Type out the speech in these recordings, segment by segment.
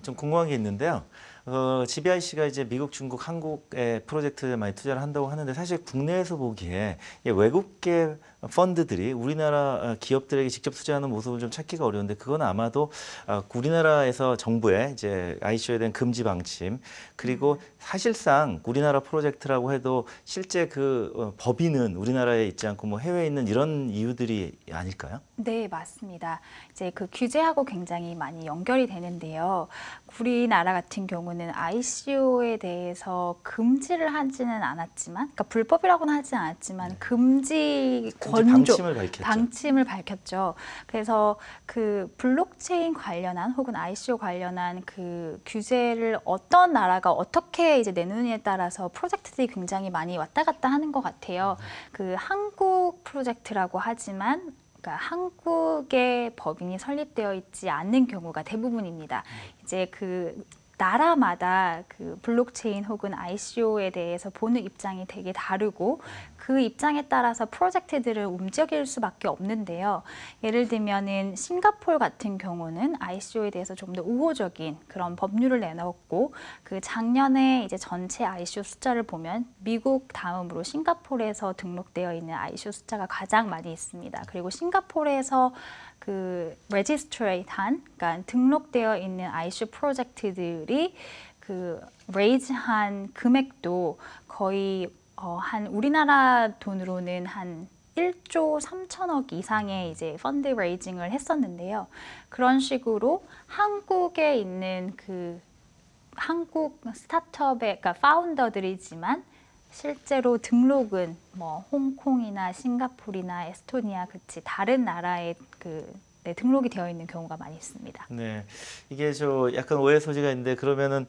좀 궁금한 게 있는데요. GBIC가 이제 미국, 중국, 한국의 프로젝트에 많이 투자를 한다고 하는데 사실 국내에서 보기에 외국계 펀드들이 우리나라 기업들에게 직접 투자하는 모습을 좀 찾기가 어려운데 그건 아마도 우리나라에서 정부의 이제 ICO에 대한 금지 방침 그리고 사실상 우리나라 프로젝트라고 해도 실제 그 법인은 우리나라에 있지 않고 뭐 해외에 있는 이런 이유들이 아닐까요? 네, 맞습니다. 이제 그 규제하고 굉장히 많이 연결이 되는데요. 우리나라 같은 경우는 ICO에 대해서 금지를 하지는 않았지만, 그러니까 불법이라고는 하지 않았지만 금지 권조, 방침을 밝혔죠. 방침을 밝혔죠. 그래서 그 블록체인 관련한 혹은 ICO 관련한 그 규제를 어떤 나라가 어떻게 이제 내느냐에 따라서 프로젝트들이 굉장히 많이 왔다 갔다 하는 것 같아요. 그 한국 프로젝트라고 하지만 그러니까 한국의 법인이 설립되어 있지 않는 경우가 대부분입니다. 이제 그 나라마다 그 블록체인 혹은 ICO에 대해서 보는 입장이 되게 다르고 그 입장에 따라서 프로젝트들을 움직일 수밖에 없는데요. 예를 들면은 싱가포르 같은 경우는 ICO에 대해서 좀 더 우호적인 그런 법률을 내놓았고 그 작년에 이제 전체 ICO 숫자를 보면 미국 다음으로 싱가포르에서 등록되어 있는 ICO 숫자가 가장 많이 있습니다. 그리고 싱가포르에서 그 레지스트레이트한, 그러니까 등록되어 있는 ICO 프로젝트들이 그 레이즈한 금액도 거의 한 우리나라 돈으로는 한 1조 3천억 이상의 이제 펀드 레이징을 했었는데요. 그런 식으로 한국에 있는 그 한국 스타트업의 그러니까 파운더들이지만 실제로 등록은 뭐 홍콩이나 싱가포르나 에스토니아 같이 다른 나라에 그 네, 등록이 되어 있는 경우가 많이 있습니다. 네, 이게 저 약간 오해 소지가 있는데 그러면은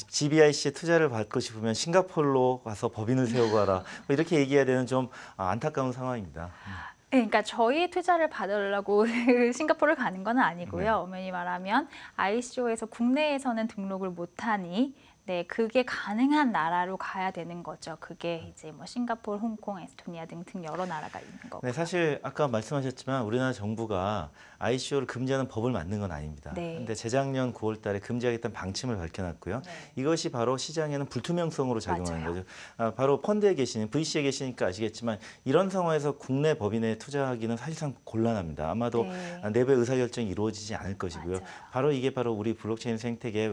GBIC에 투자를 받고 싶으면 싱가포르로 가서 법인을 세우고 하라 뭐 이렇게 얘기해야 되는 좀 안타까운 상황입니다. 네, 그러니까 저희 투자를 받으려고 싱가포르를 가는 건 아니고요. 네. 엄연히 말하면 ICO에서 국내에서는 등록을 못하니 네, 그게 가능한 나라로 가야 되는 거죠. 그게 이제 뭐 싱가포르, 홍콩, 에스토니아 등등 여러 나라가 있는 네, 거고요. 사실 아까 말씀하셨지만 우리나라 정부가 ICO를 금지하는 법을 만든 건 아닙니다. 네. 근데 재작년 9월 달에 금지하겠다는 방침을 밝혀놨고요. 이것이 바로 시장에는 불투명성으로 작용하는 맞아요. 거죠. 바로 펀드에 계시는 VC에 계시니까 아시겠지만 이런 상황에서 국내 법인에 투자하기는 사실상 곤란합니다. 아마도 네. 내부의 의사결정이 이루어지지 않을 것이고요. 맞아요. 바로 이게 바로 우리 블록체인 생태계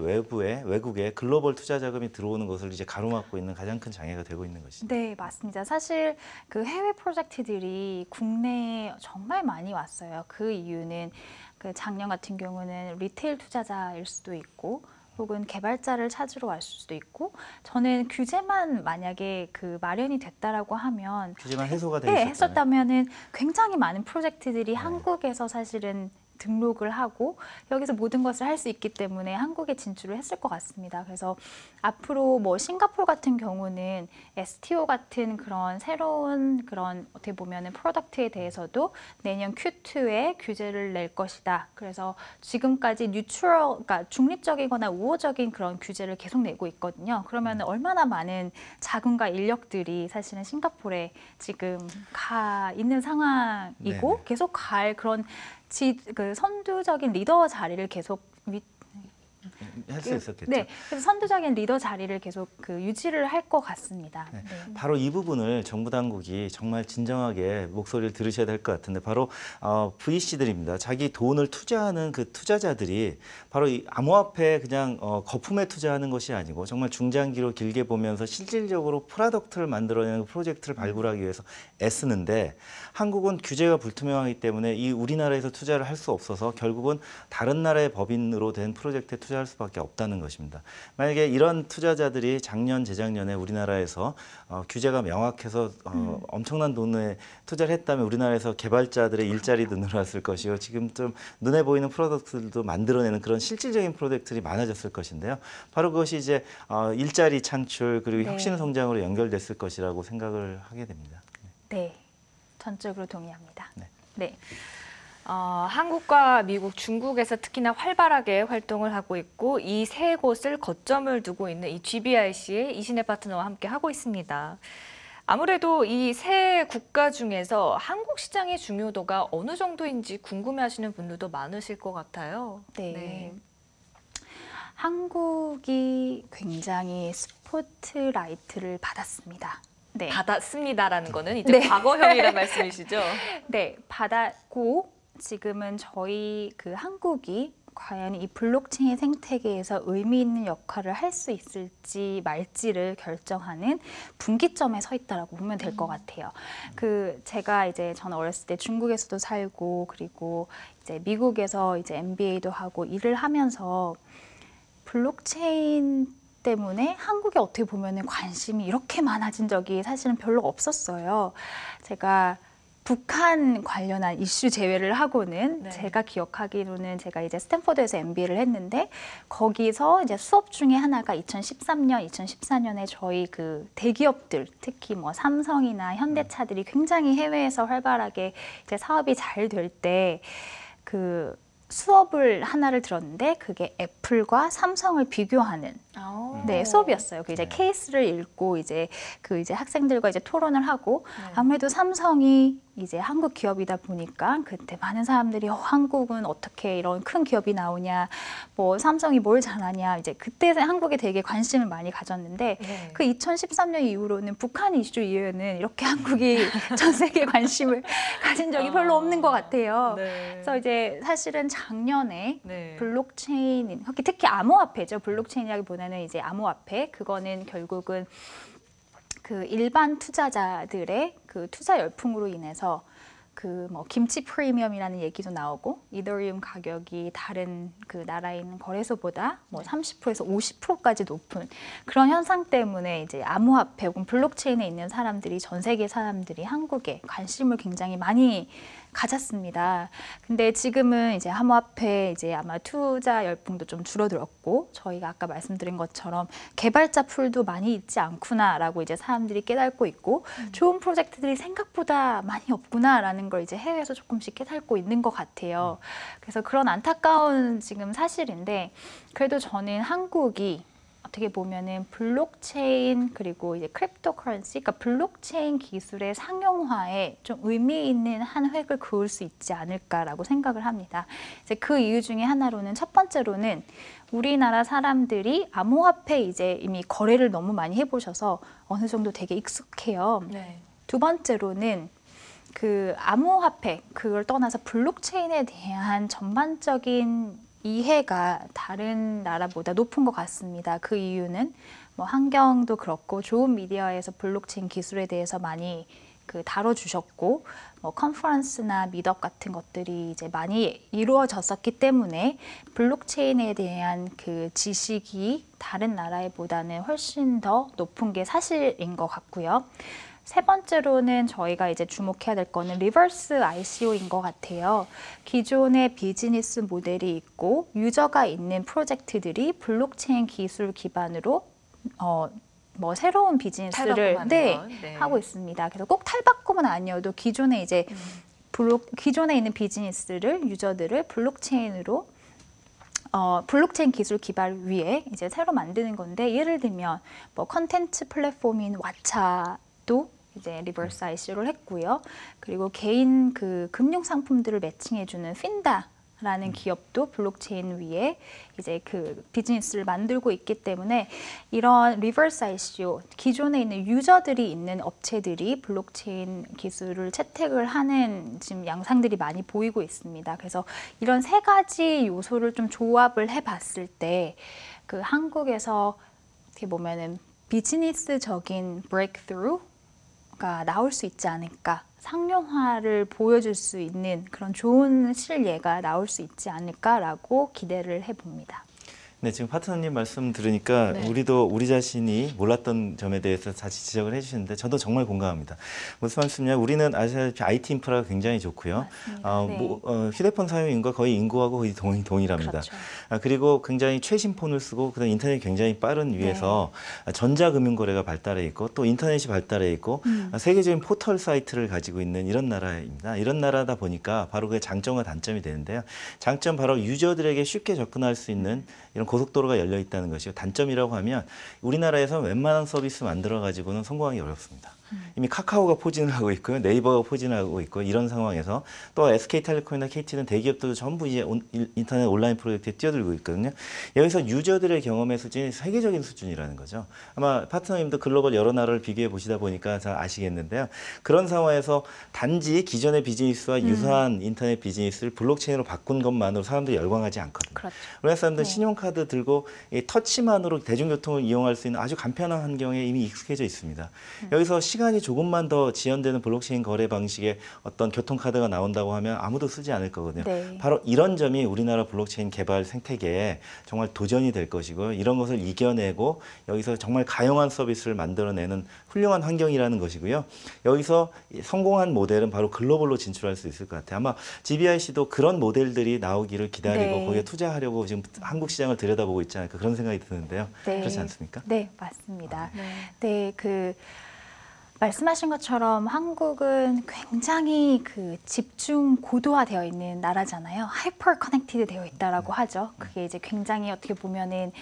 외국에 글로벌 투자 자금이 들어오는 것을 이제 가로막고 있는 가장 큰 장애가 되고 있는 것이죠. 네, 맞습니다. 사실 그 해외 프로젝트들이 국내에 정말 많이 왔어요. 그 이유는 그 작년 같은 경우는 리테일 투자자일 수도 있고 혹은 개발자를 찾으러 왔을 수도 있고 저는 규제만 만약에 그 마련이 됐다라고 하면 규제만 해소가 돼 네, 있었다면. 했었다면은 굉장히 많은 프로젝트들이 한국에서 사실은 등록을 하고 여기서 모든 것을 할 수 있기 때문에 한국에 진출을 했을 것 같습니다. 그래서 앞으로 뭐 싱가포르 같은 경우는 STO 같은 그런 새로운 그런 어떻게 보면은 프로덕트에 대해서도 내년 Q2에 규제를 낼 것이다. 그래서 지금까지 뉴트럴, 그러니까 중립적이거나 우호적인 그런 규제를 계속 내고 있거든요. 그러면 얼마나 많은 자금과 인력들이 사실은 싱가포르에 지금 가 있는 상황이고 네네. 계속 갈 그런 그 선두적인 리더 자리를 계속 할 수 있었겠죠. 네, 그래서 선두적인 리더 자리를 계속 그 유지를 할 것 같습니다. 네, 네. 바로 이 부분을 정부 당국이 정말 진정하게 목소리를 들으셔야 될 것 같은데 바로 VC들입니다. 자기 돈을 투자하는 그 투자자들이 바로 이 암호화폐에 그냥 거품에 투자하는 것이 아니고 정말 중장기로 길게 보면서 실질적으로 프로덕트를 만들어내는 프로젝트를 발굴하기 위해서 애쓰는데 한국은 규제가 불투명하기 때문에 이 우리나라에서 투자를 할 수 없어서 결국은 다른 나라의 법인으로 된 프로젝트에 투자할 수밖에 없다는 것입니다. 만약에 이런 투자자들이 작년, 재작년에 우리나라에서 규제가 명확해서 엄청난 돈에 투자를 했다면 우리나라에서 개발자들의 일자리도 늘어났을 것이고 지금 좀 눈에 보이는 프로덕트들도 만들어내는 그런 실질적인 프로젝트들이 많아졌을 것인데요. 바로 그것이 이제 일자리 창출 그리고 네. 혁신 성장으로 연결됐을 것이라고 생각을 하게 됩니다. 네, 전적으로 동의합니다. 네. 네. 한국과 미국, 중국에서 특히나 활발하게 활동을 하고 있고 이 세 곳을 거점을 두고 있는 이 GBIC의 이신혜 파트너와 함께 하고 있습니다. 아무래도 이 세 국가 중에서 한국 시장의 중요도가 어느 정도인지 궁금해하시는 분들도 많으실 것 같아요. 네. 한국이 굉장히 스포트라이트를 받았습니다. 네. 받았습니다라는 거는 이제 네. 과거형이란 말씀이시죠? 네, 받았고 지금은 저희 그 한국이 과연 이 블록체인 생태계에서 의미 있는 역할을 할 수 있을지 말지를 결정하는 분기점에 서 있다라고 보면 될 것 같아요. 그 제가 이제 저는 어렸을 때 중국에서도 살고 그리고 이제 미국에서 이제 MBA도 하고 일을 하면서 블록체인 때문에 한국에 어떻게 보면은 관심이 이렇게 많아진 적이 사실은 별로 없었어요. 제가 북한 관련한 이슈 제외를 하고는 네. 제가 기억하기로는 제가 이제 스탠퍼드에서 MBA를 했는데 거기서 이제 수업 중에 하나가 2013년, 2014년에 저희 그 대기업들 특히 뭐 삼성이나 현대차들이 굉장히 해외에서 활발하게 이제 사업이 잘 될 때 그 수업을 하나를 들었는데 그게 애플과 삼성을 비교하는 네, 수업이었어요. 그 이제 네. 케이스를 읽고 이제 그 이제 학생들과 이제 토론을 하고 네. 아무래도 삼성이 이제 한국 기업이다 보니까 그때 많은 사람들이 한국은 어떻게 이런 큰 기업이 나오냐, 뭐 삼성이 뭘 잘하냐 이제 그때 한국에 되게 관심을 많이 가졌는데 네. 그 2013년 이후로는 북한 이슈 이후에는 이렇게 한국이 전 세계 관심을 가진 적이 별로 없는 것 같아요. 네. 그래서 이제 사실은 작년에 네. 블록체인, 특히 암호화폐죠. 블록체인이라기보다는 이제 암호화폐, 그거는 결국은 그 일반 투자자들의 그 투자 열풍으로 인해서 그 뭐 김치 프리미엄이라는 얘기도 나오고 이더리움 가격이 다른 그 나라에 있는 거래소보다 뭐 30%에서 50%까지 높은 그런 현상 때문에 이제 암호화폐 혹은 블록체인에 있는 사람들이 전 세계 사람들이 한국에 관심을 굉장히 많이 가졌습니다. 근데 지금은 이제 암호화폐 이제 아마 투자 열풍도 좀 줄어들었고 저희가 아까 말씀드린 것처럼 개발자 풀도 많이 있지 않구나라고 이제 사람들이 깨닫고 있고 좋은 프로젝트들이 생각보다 많이 없구나라는 걸 이제 해외에서 조금씩 깨닫고 있는 것 같아요. 그래서 그런 안타까운 지금 사실인데 그래도 저는 한국이 어떻게 보면은 블록체인 그리고 이제 크립토커런시, 그러니까 블록체인 기술의 상용화에 좀 의미 있는 한 획을 그을 수 있지 않을까라고 생각을 합니다. 이제 그 이유 중에 하나로는 첫 번째로는 우리나라 사람들이 암호화폐 이제 이미 거래를 너무 많이 해보셔서 어느 정도 되게 익숙해요. 네. 두 번째로는 그 암호화폐 그걸 떠나서 블록체인에 대한 전반적인 이해가 다른 나라보다 높은 것 같습니다. 그 이유는 뭐 환경도 그렇고 좋은 미디어에서 블록체인 기술에 대해서 많이 그 다뤄주셨고 뭐 컨퍼런스나 미드업 같은 것들이 이제 많이 이루어졌었기 때문에 블록체인에 대한 그 지식이 다른 나라보다는 훨씬 더 높은 게 사실인 것 같고요. 세 번째로는 저희가 이제 주목해야 될 거는 리버스 ICO인 것 같아요. 기존의 비즈니스 모델이 있고 유저가 있는 프로젝트들이 블록체인 기술 기반으로 뭐 새로운 비즈니스를 탈바꿈하는 건, 네. 하고 있습니다. 그래서 꼭 탈바꿈은 아니어도 기존에 이제 기존에 있는 비즈니스를 유저들을 블록체인으로 블록체인 기술 기반 위에 이제 새로 만드는 건데 예를 들면 뭐 컨텐츠 플랫폼인 왓챠도 이제 리버스 ICO를 했고요. 그리고 개인 그 금융 상품들을 매칭해주는 핀다라는 기업도 블록체인 위에 이제 그 비즈니스를 만들고 있기 때문에 이런 리버스 ICO 기존에 있는 유저들이 있는 업체들이 블록체인 기술을 채택을 하는 지금 양상들이 많이 보이고 있습니다. 그래서 이런 세 가지 요소를 좀 조합을 해봤을 때 그 한국에서 어떻게 보면은 비즈니스적인 브레이크스루 가 나올 수 있지 않을까, 상용화를 보여줄 수 있는 그런 좋은 실예가 나올 수 있지 않을까라고 기대를 해봅니다. 네, 지금 파트너님 말씀 들으니까 네. 우리도 우리 자신이 몰랐던 점에 대해서 다시 지적을 해주시는데 저도 정말 공감합니다. 무슨 말씀이냐? 우리는 아시다시피 IT 인프라가 굉장히 좋고요. 맞습니다. 네. 휴대폰 사용 인구가 거의 인구하고 거의 동일합니다. 그렇죠. 그리고 굉장히 최신 폰을 쓰고 그다음 인터넷이 굉장히 빠른 위에서 전자금융거래가 발달해 있고 또 인터넷이 발달해 있고 세계적인 포털 사이트를 가지고 있는 이런 나라입니다. 이런 나라다 보니까 바로 그게 장점과 단점이 되는데요. 장점 바로 유저들에게 쉽게 접근할 수 있는 이런 고속도로가 열려 있다는 것이고 단점이라고 하면 우리나라에서 웬만한 서비스 만들어 가지고는 성공하기 어렵습니다. 이미 카카오가 포진을 하고 있고요. 네이버가 포진을 하고 있고 이런 상황에서 또 SK텔레콤이나 KT는 대기업들도 전부 이제 인터넷 온라인 프로젝트에 뛰어들고 있거든요. 여기서 유저들의 경험의 수준이 세계적인 수준이라는 거죠. 아마 파트너님도 글로벌 여러 나라를 비교해 보시다 보니까 잘 아시겠는데요. 그런 상황에서 단지 기존의 비즈니스와 유사한 인터넷 비즈니스를 블록체인으로 바꾼 것만으로 사람들이 열광하지 않거든요. 그렇죠. 우리나라 사람들은 네. 신용카드 들고 이 터치만으로 대중교통을 이용할 수 있는 아주 간편한 환경에 이미 익숙해져 있습니다. 여기서 시간이 조금만 더 지연되는 블록체인 거래 방식의 어떤 교통카드가 나온다고 하면 아무도 쓰지 않을 거거든요. 네. 바로 이런 점이 우리나라 블록체인 개발 생태계에 정말 도전이 될 것이고요. 이런 것을 이겨내고 여기서 정말 가용한 서비스를 만들어내는 훌륭한 환경이라는 것이고요. 여기서 성공한 모델은 바로 글로벌로 진출할 수 있을 것 같아요. 아마 GBIC도 그런 모델들이 나오기를 기다리고 네. 거기에 투자하려고 지금 한국 시장을 들여다보고 있지 않을까 그런 생각이 드는데요. 네. 그렇지 않습니까? 네, 맞습니다. 네. 네, 말씀하신 것처럼 한국은 굉장히 집중 고도화되어 있는 나라잖아요. 하이퍼 커넥티드 되어 있다라고 하죠. 그게 이제 굉장히 어떻게 보면은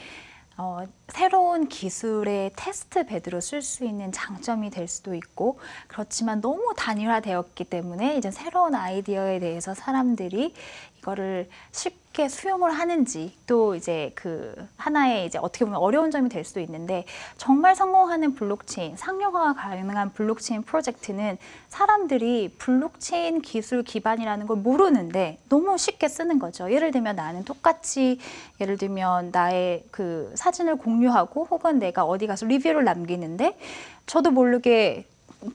새로운 기술의 테스트 베드로 쓸 수 있는 장점이 될 수도 있고, 그렇지만 너무 단일화되었기 때문에 이제 새로운 아이디어에 대해서 사람들이 이거를 쉽게 수용을 하는지, 또 이제 하나의 이제 어떻게 보면 어려운 점이 될 수도 있는데, 정말 성공하는 블록체인, 상용화가 가능한 블록체인 프로젝트는 사람들이 블록체인 기술 기반이라는 걸 모르는데 너무 쉽게 쓰는 거죠. 예를 들면 나는 똑같이 예를 들면 나의 사진을 공유하고 혹은 내가 어디 가서 리뷰를 남기는데 저도 모르게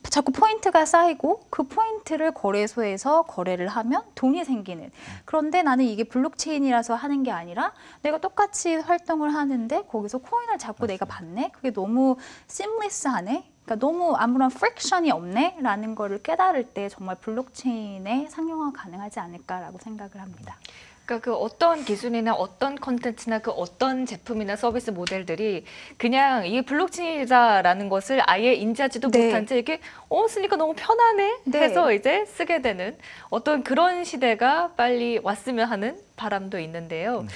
자꾸 포인트가 쌓이고 그 포인트를 거래소에서 거래를 하면 돈이 생기는. 그런데 나는 이게 블록체인이라서 하는 게 아니라 내가 똑같이 활동을 하는데 거기서 코인을 자꾸 내가 받네? 그게 너무 심리스하네? 그러니까 너무 아무런 프릭션이 없네? 라는 거를 깨달을 때 정말 블록체인의 상용화 가능하지 않을까라고 생각을 합니다. 그러니까 어떤 기술이나 어떤 콘텐츠나 어떤 제품이나 서비스 모델들이 그냥 이게 블록체인이다라는 것을 아예 인지하지도 네. 못한 채 이렇게 쓰니까 너무 편하네 네. 해서 이제 쓰게 되는 어떤 그런 시대가 빨리 왔으면 하는 바람도 있는데요.